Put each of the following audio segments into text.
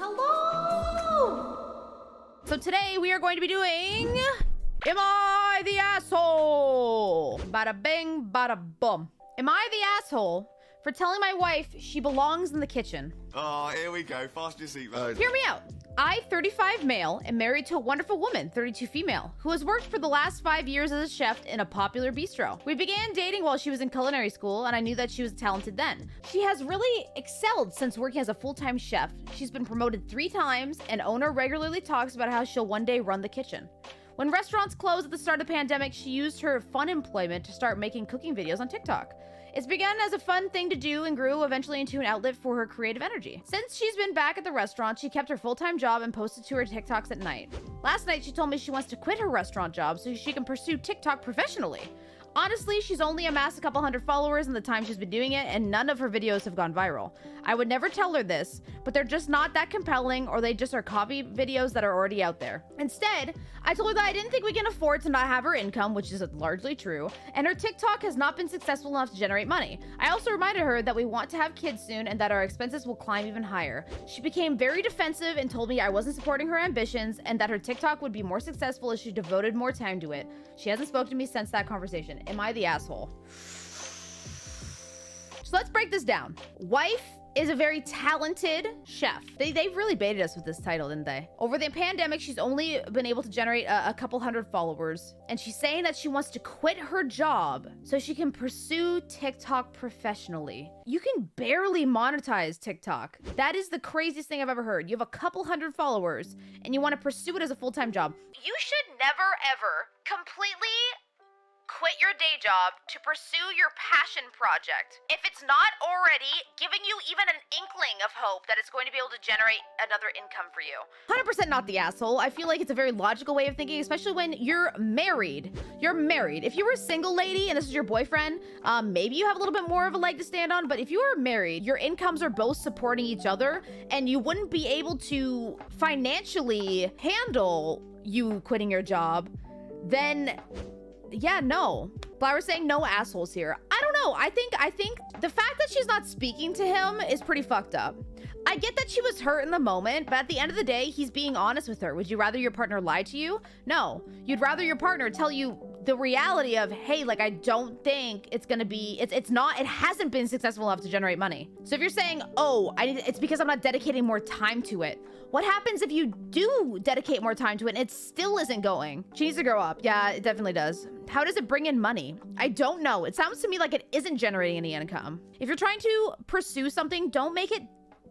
Hello! So today we are going to be doing... Am I the asshole? Bada bing, bada bum. Am I the asshole for telling my wife she belongs in the kitchen? Oh, here we go. Fasten your seatbelt. Hear me out. I, 35 male, am married to a wonderful woman, 32 female, who has worked for the last 5 years as a chef in a popular bistro. We began dating while she was in culinary school, and I knew that she was talented then. She has really excelled since working as a full-time chef. She's been promoted 3 times, and owner regularly talks about how she'll one day run the kitchen. When restaurants closed at the start of the pandemic, she used her fun employment to start making cooking videos on TikTok. It's begun as a fun thing to do and grew eventually into an outlet for her creative energy. Since she's been back at the restaurant, she kept her full-time job and posted to her TikToks at night. Last night, she told me she wants to quit her restaurant job so she can pursue TikTok professionally. Honestly, she's only amassed a couple hundred followers in the time she's been doing it, and none of her videos have gone viral. I would never tell her this, but they're just not that compelling, or they just are copy videos that are already out there. Instead, I told her that I didn't think we can afford to not have her income, which is largely true, and her TikTok has not been successful enough to generate money. I also reminded her that we want to have kids soon and that our expenses will climb even higher. She became very defensive and told me I wasn't supporting her ambitions and that her TikTok would be more successful if she devoted more time to it. She hasn't spoken to me since that conversation. Am I the asshole? So let's break this down. Wife is a very talented chef. They've really baited us with this title, didn't they? Over the pandemic, she's only been able to generate a couple hundred followers. And she's saying that she wants to quit her job so she can pursue TikTok professionally. You can barely monetize TikTok. That is the craziest thing I've ever heard. You have a couple hundred followers and you want to pursue it as a full-time job. You should never, ever completely quit your day job to pursue your passion project if it's not already giving you even an inkling of hope that it's going to be able to generate another income for you. 100% not the asshole. I feel like it's a very logical way of thinking, especially when you're married. You're married. If you were a single lady and this is your boyfriend, maybe you have a little bit more of a leg to stand on, but if you are married, your incomes are both supporting each other and you wouldn't be able to financially handle you quitting your job, then yeah, no. Flower's saying no assholes here. I don't know. I think the fact that she's not speaking to him is pretty fucked up. I get that she was hurt in the moment, but at the end of the day, he's being honest with her. Would you rather your partner lie to you? No. You'd rather your partner tell you the reality of, hey, like, I don't think it's gonna be, it hasn't been successful enough to generate money. So if you're saying, oh, it's because I'm not dedicating more time to it. What happens if you do dedicate more time to it and it still isn't going? She needs to grow up. Yeah, it definitely does. How does it bring in money? I don't know. It sounds to me like it isn't generating any income. If you're trying to pursue something, don't make it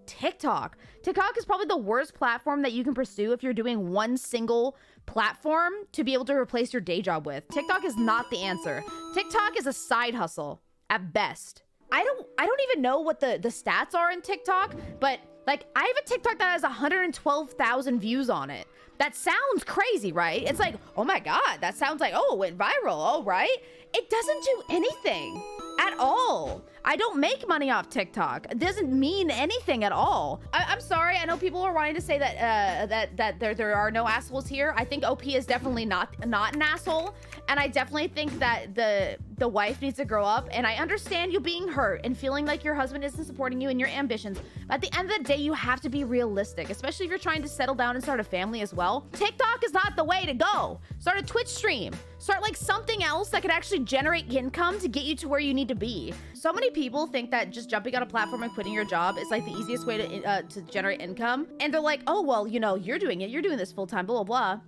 TikTok. TikTok is probably the worst platform that you can pursue if you're doing one single platform to be able to replace your day job with. TikTok is not the answer. TikTok is a side hustle at best. I don't even know what the stats are in TikTok, but like, I have a TikTok that has 112,000 views on it. That sounds crazy, right? It's like, oh my God, that sounds like, oh, it went viral, oh, right? It doesn't do anything at all. I don't make money off TikTok. It doesn't mean anything at all. I'm sorry. I know people are wanting to say that there are no assholes here. I think OP is definitely not an asshole. And I definitely think that the wife needs to grow up. And I understand you being hurt and feeling like your husband isn't supporting you in your ambitions. But at the end of the day, you have to be realistic, especially if you're trying to settle down and start a family as well. TikTok is not the way to go. Start a Twitch stream. Start like something else that could actually generate income to get you to where you need to be. So many people think that just jumping on a platform and quitting your job is like the easiest way to generate income. And they're like, oh, well, you know, you're doing it. You're doing this full time, blah, blah, blah.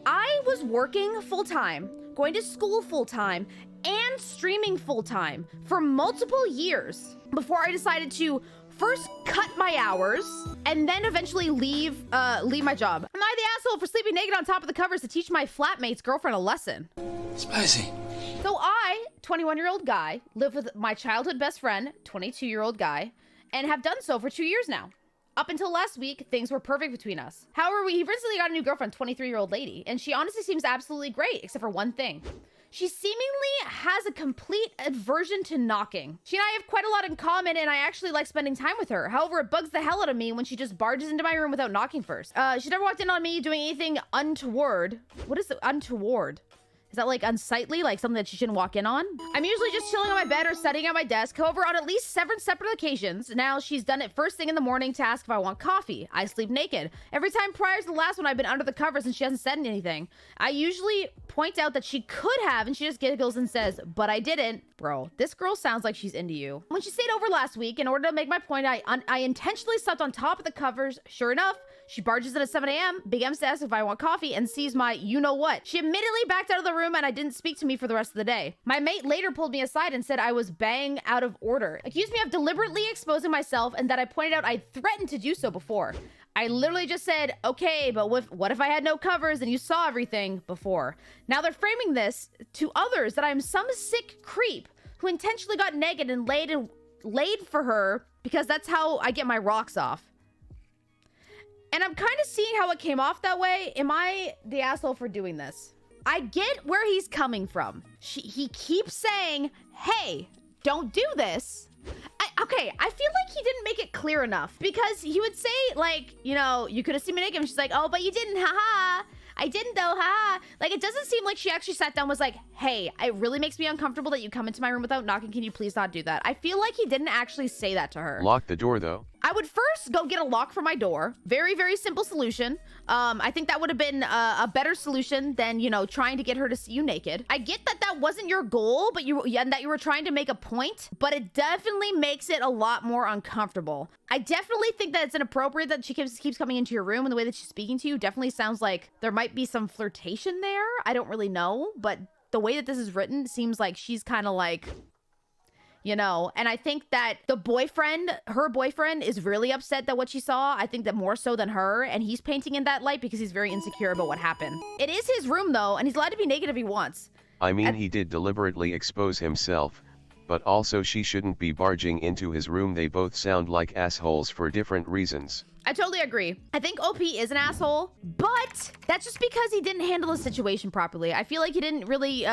I was working full time, going to school full time, and streaming full time for multiple years before I decided to first cut my hours and then eventually leave my job. Am I the asshole for sleeping naked on top of the covers to teach my flatmate's girlfriend a lesson? Spicy. So I, 21-year-old guy, live with my childhood best friend, 22-year-old guy, and have done so for 2 years now. Up until last week, things were perfect between us. However, he recently got a new girlfriend, 23-year-old lady, and she honestly seems absolutely great, except for one thing. She seemingly has a complete aversion to knocking. She and I have quite a lot in common, and I actually like spending time with her. However, it bugs the hell out of me when she just barges into my room without knocking first. She never walked in on me doing anything untoward. What is untoward? Is that like unsightly, like something that she shouldn't walk in on? I'm usually just chilling on my bed or studying at my desk. However, on at least 7 separate occasions, now she's done it first thing in the morning to ask if I want coffee. I sleep naked. Every time prior to the last one, I've been under the covers and she hasn't said anything. I usually point out that she could have, and she just giggles and says, but I didn't. Bro, this girl sounds like she's into you. When she stayed over last week, in order to make my point, I intentionally slept on top of the covers. Sure enough, she barges in at 7 a.m., begins to ask if I want coffee, and sees my you-know-what. She immediately backed out of the room and I didn't speak to me for the rest of the day. My mate later pulled me aside and said I was bang out of order. Accused me of deliberately exposing myself and that I pointed out I'd threatened to do so before. I literally just said, okay, but what if I had no covers and you saw everything before? Now they're framing this to others that I'm some sick creep who intentionally got naked and laid for her because that's how I get my rocks off. And I'm kind of seeing how it came off that way. Am I the asshole for doing this? I get where he's coming from. He keeps saying, hey, don't do this. Okay, I feel like he didn't make it clear enough because he would say, like, you know, you could have seen me naked. And she's like, oh, but you didn't, haha. I didn't though, haha. Like, it doesn't seem like she actually sat down and was like, hey, it really makes me uncomfortable that you come into my room without knocking. Can you please not do that? I feel like he didn't actually say that to her. Lock the door, though. I would first go get a lock for my door. Very, very simple solution. I think that would have been a better solution than, you know, trying to get her to see you naked. I get that that wasn't your goal, but and that you were trying to make a point, but it definitely makes it a lot more uncomfortable. I definitely think that it's inappropriate that she keeps coming into your room, and the way that she's speaking to you definitely sounds like there might be some flirtation there. I don't really know, but the way that this is written seems like she's kind of like, you know, and I think that her boyfriend is really upset that what she saw. I think that more so than her, and he's painting in that light because he's very insecure about what happened. It is his room though, and he's allowed to be naked if he wants. I mean, he did deliberately expose himself, but also she shouldn't be barging into his room. They both sound like assholes for different reasons. I totally agree. I think OP is an asshole, but that's just because he didn't handle the situation properly. I feel like he didn't really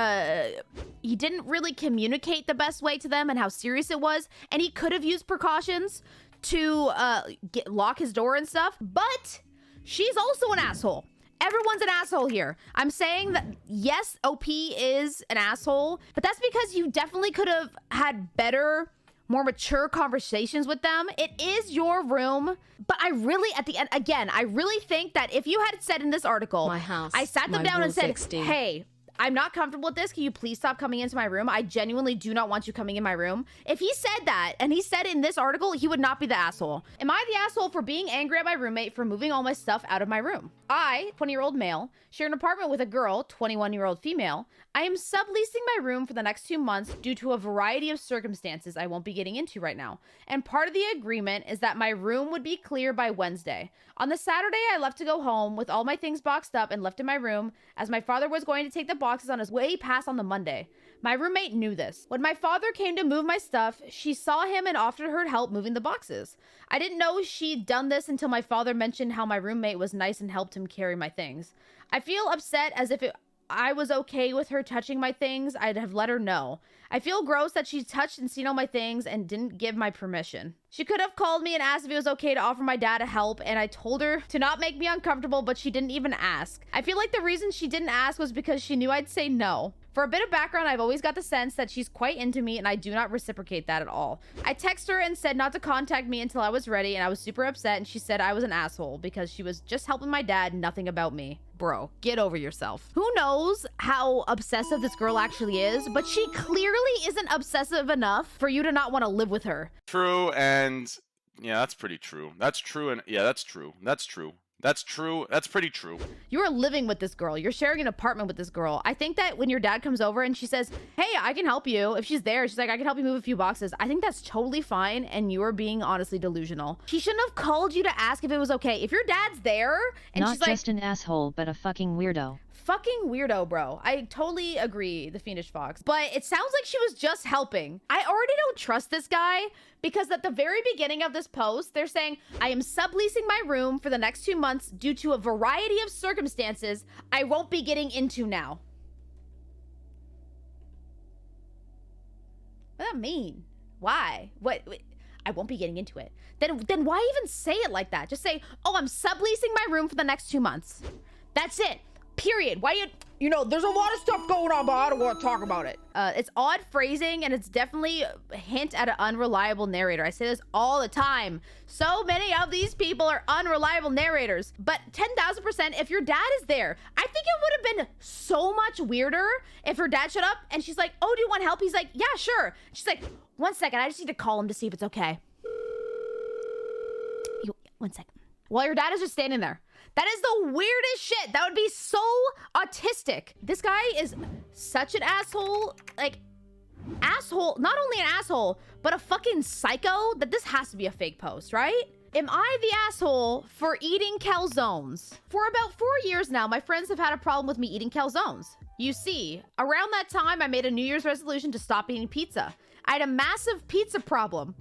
communicate the best way to them and how serious it was. And he could have used precautions to lock his door and stuff, but she's also an asshole. Everyone's an asshole here. I'm saying that, yes, OP is an asshole, but that's because you definitely could have had better, more mature conversations with them. It is your room, but I really, at the end, again, I really think that if you had said in this article, my house, I sat them down and said, 60. hey, I'm not comfortable with this. Can you please stop coming into my room? I genuinely do not want you coming in my room. If he said that, and he said in this article, he would not be the asshole. Am I the asshole for being angry at my roommate for moving all my stuff out of my room? I, 20-year-old male, share an apartment with a girl, 21-year-old female. I am subleasing my room for the next 2 months due to a variety of circumstances I won't be getting into right now. And part of the agreement is that my room would be clear by Wednesday. On the Saturday, I left to go home with all my things boxed up and left in my room, as my father was going to take the boxes on his way past on the Monday. My roommate knew this. When my father came to move my stuff, she saw him and offered her help moving the boxes. I didn't know she'd done this until my father mentioned how my roommate was nice and helped him carry my things. I feel upset, as if I was okay with her touching my things, I'd have let her know. I feel gross that she touched and seen all my things and didn't give my permission. She could have called me and asked if it was okay to offer my dad a help, and I told her to not make me uncomfortable, but she didn't even ask. I feel like the reason she didn't ask was because she knew I'd say no. For a bit of background, I've always got the sense that she's quite into me, and I do not reciprocate that at all. I texted her and said not to contact me until I was ready, and I was super upset, and she said I was an asshole because she was just helping my dad, nothing about me. Bro, get over yourself. Who knows how obsessive this girl actually is, but she clearly isn't obsessive enough for you to not want to live with her. True, and yeah, that's pretty true. That's true, and yeah, that's true. That's true. That's true. That's pretty true. You are living with this girl. You're sharing an apartment with this girl. I think that when your dad comes over and she says, hey, I can help you. If she's there, she's like, I can help you move a few boxes. I think that's totally fine. And you are being honestly delusional. She shouldn't have called you to ask if it was okay. If your dad's there and Not she's like, just an asshole, but a fucking weirdo. fucking weirdo, bro. I totally agree, the Fiendish Fox. But it sounds like she was just helping. I already don't trust this guy because at the very beginning of this post, they're saying, I am subleasing my room for the next 2 months due to a variety of circumstances I won't be getting into now. What does that mean? Why? What? I won't be getting into it. Then why even say it like that? Just say, oh, I'm subleasing my room for the next 2 months. That's it. Period. Why you know, there's a lot of stuff going on, but I don't want to talk about it. It's odd phrasing, and it's definitely a hint at an unreliable narrator. I say this all the time. So many of these people are unreliable narrators. But 10,000%, if your dad is there, I think it would have been so much weirder if her dad showed up and she's like, oh, do you want help? He's like, yeah, sure. She's like, 1 second, I just need to call him to see if it's okay. 1 second. While your dad is just standing there. That is the weirdest shit. That would be so autistic. This guy is such an asshole. Like, asshole. Not only an asshole, but a fucking psycho. That this has to be a fake post, right? Am I the asshole for eating calzones? For about 4 years now, my friends have had a problem with me eating calzones. You see, around that time, I made a New Year's resolution to stop eating pizza. I had a massive pizza problem.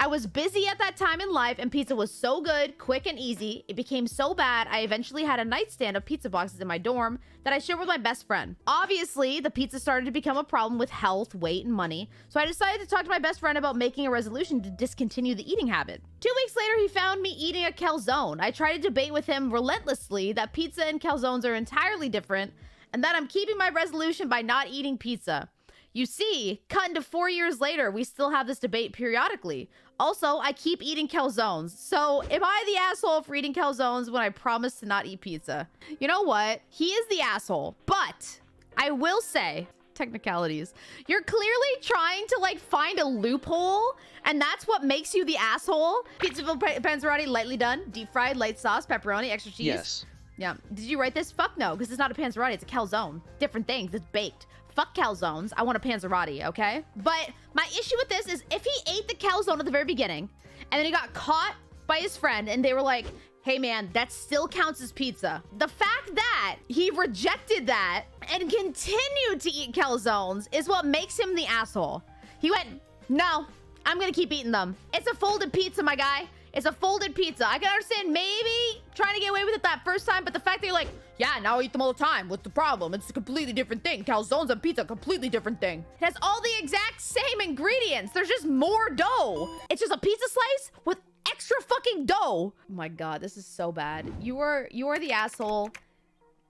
I was busy at that time in life, and pizza was so good, quick, and easy. It became so bad, I eventually had a nightstand of pizza boxes in my dorm that I shared with my best friend. Obviously, the pizza started to become a problem with health, weight, and money, so I decided to talk to my best friend about making a resolution to discontinue the eating habit. 2 weeks later, he found me eating a calzone. I tried to debate with him relentlessly that pizza and calzones are entirely different, and that I'm keeping my resolution by not eating pizza. You see, cut into 4 years later, we still have this debate periodically. Also, I keep eating calzones. So, am I the asshole for eating calzones when I promise to not eat pizza? You know what? He is the asshole. But I will say, technicalities, you're clearly trying to like find a loophole, and that's what makes you the asshole. Pizza panzerotti, lightly done, deep fried, light sauce, pepperoni, extra cheese. Yes. Yeah. Did you write this? Fuck no, because it's not a panzerotti, it's a calzone. Different things, it's baked. Fuck calzones. I want a panzerotti, okay? But my issue with this is if he ate the calzone at the very beginning and then he got caught by his friend and they were like, hey man, that still counts as pizza. The fact that he rejected that and continued to eat calzones is what makes him the asshole. He went, no, I'm gonna keep eating them. It's a folded pizza, my guy. It's a folded pizza. I can understand maybe trying to get away with it that first time, but the fact that you're like, yeah, now I eat them all the time. What's the problem? It's a completely different thing. Calzones and pizza, completely different thing. It has all the exact same ingredients. There's just more dough. It's just a pizza slice with extra fucking dough. Oh my God, this is so bad. You are the asshole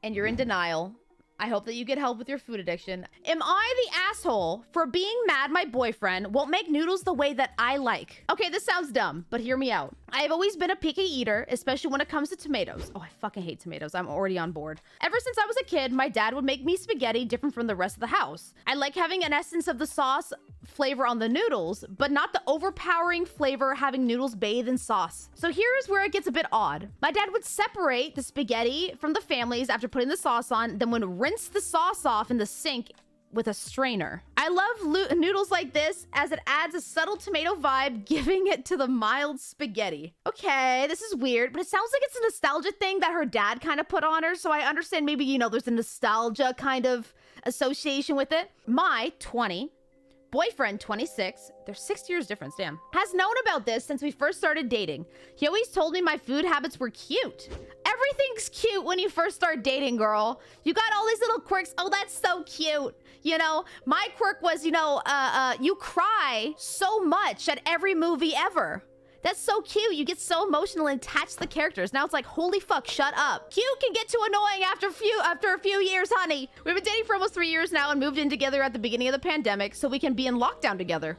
and you're in denial. I hope that you get help with your food addiction. Am I the asshole for being mad my boyfriend won't make noodles the way that I like? Okay, this sounds dumb, but hear me out. I have always been a picky eater, especially when it comes to tomatoes. Oh, I fucking hate tomatoes. I'm already on board. Ever since I was a kid, my dad would make me spaghetti different from the rest of the house. I like having an essence of the sauce flavor on the noodles, but not the overpowering flavor having noodles bathe in sauce. So here's where it gets a bit odd. My dad would separate the spaghetti from the families after putting the sauce on, then would rinse the sauce off in the sink with a strainer. I love noodles like this as it adds a subtle tomato vibe, giving it to the mild spaghetti. Okay, this is weird, but it sounds like it's a nostalgia thing that her dad kind of put on her, so I understand maybe, you know, there's a nostalgia kind of association with it. My 20 boyfriend, 26, there's 6 years difference, damn, has known about this since we first started dating. He always told me my food habits were cute. Everything's cute when you first start dating, girl. You got all these little quirks. Oh, that's so cute. You know, my quirk was, you know, you cry so much at every movie ever. That's so cute. You get so emotional and attached to the characters. Now it's like, holy fuck, shut up. Cute can get too annoying after a few years, honey. We've been dating for almost 3 years now and moved in together at the beginning of the pandemic so we can be in lockdown together.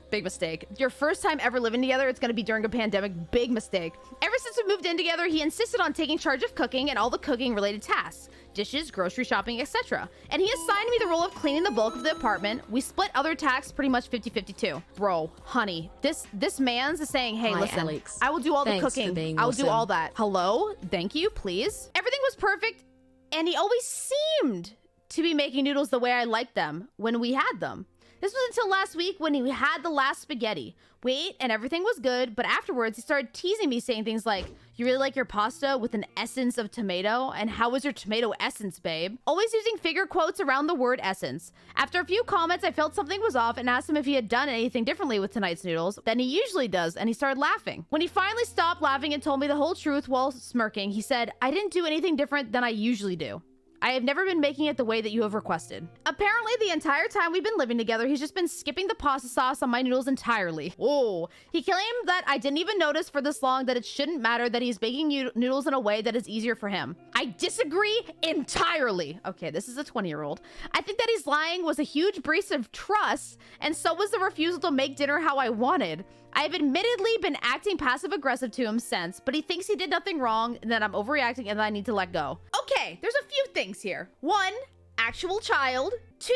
Big mistake. Your first time ever living together, it's gonna be during a pandemic. Big mistake. Ever since we moved in together, he insisted on taking charge of cooking and all the cooking related tasks. Dishes, grocery shopping, etc. And he assigned me the role of cleaning the bulk of the apartment. We split other tasks pretty much 50-50 too. Bro, honey, this man's is saying, hey, Hi, listen, Alluux. I will do all the Thanks for cooking. being I will do awesome. all that. Hello? Thank you, please. Everything was perfect, and he always seemed to be making noodles the way I liked them when we had them. This was until last week when he had the last spaghetti. We ate and everything was good, but afterwards he started teasing me, saying things like, you really like your pasta with an essence of tomato? And how was your tomato essence, babe? Always using figure quotes around the word essence. After a few comments, I felt something was off and asked him if he had done anything differently with tonight's noodles than he usually does, and he started laughing. When he finally stopped laughing and told me the whole truth while smirking, he said, I didn't do anything different than I usually do. I have never been making it the way that you have requested. Apparently, the entire time we've been living together, he's just been skipping the pasta sauce on my noodles entirely. Whoa. He claimed that I didn't even notice for this long that it shouldn't matter that he's baking noodles in a way that is easier for him. I disagree entirely. Okay, this is a 20-year-old. I think that he's lying was a huge breach of trust, and so was the refusal to make dinner how I wanted. I've admittedly been acting passive-aggressive to him since, but he thinks he did nothing wrong and that I'm overreacting and that I need to let go. Okay, there's a few things here. 1, actual child. 2,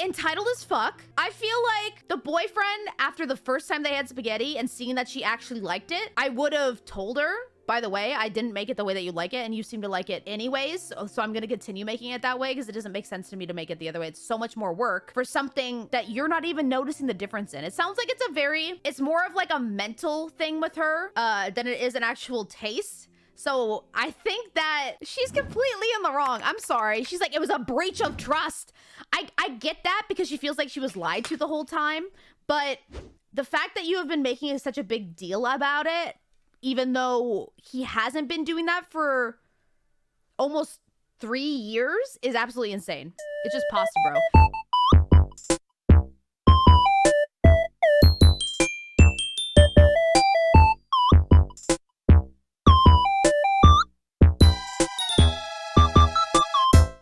entitled as fuck. I feel like the boyfriend, after the first time they had spaghetti and seeing that she actually liked it, I would have told her, by the way, I didn't make it the way that you like it and you seem to like it anyways, so I'm gonna continue making it that way because it doesn't make sense to me to make it the other way. It's so much more work for something that you're not even noticing the difference in. It sounds like it's more of like a mental thing with her than it is an actual taste. So I think that she's completely in the wrong. I'm sorry. She's like, it was a breach of trust. I get that because she feels like she was lied to the whole time. But the fact that you have been making such a big deal about it, even though he hasn't been doing that for almost 3 years, is absolutely insane. It's just pasta, bro.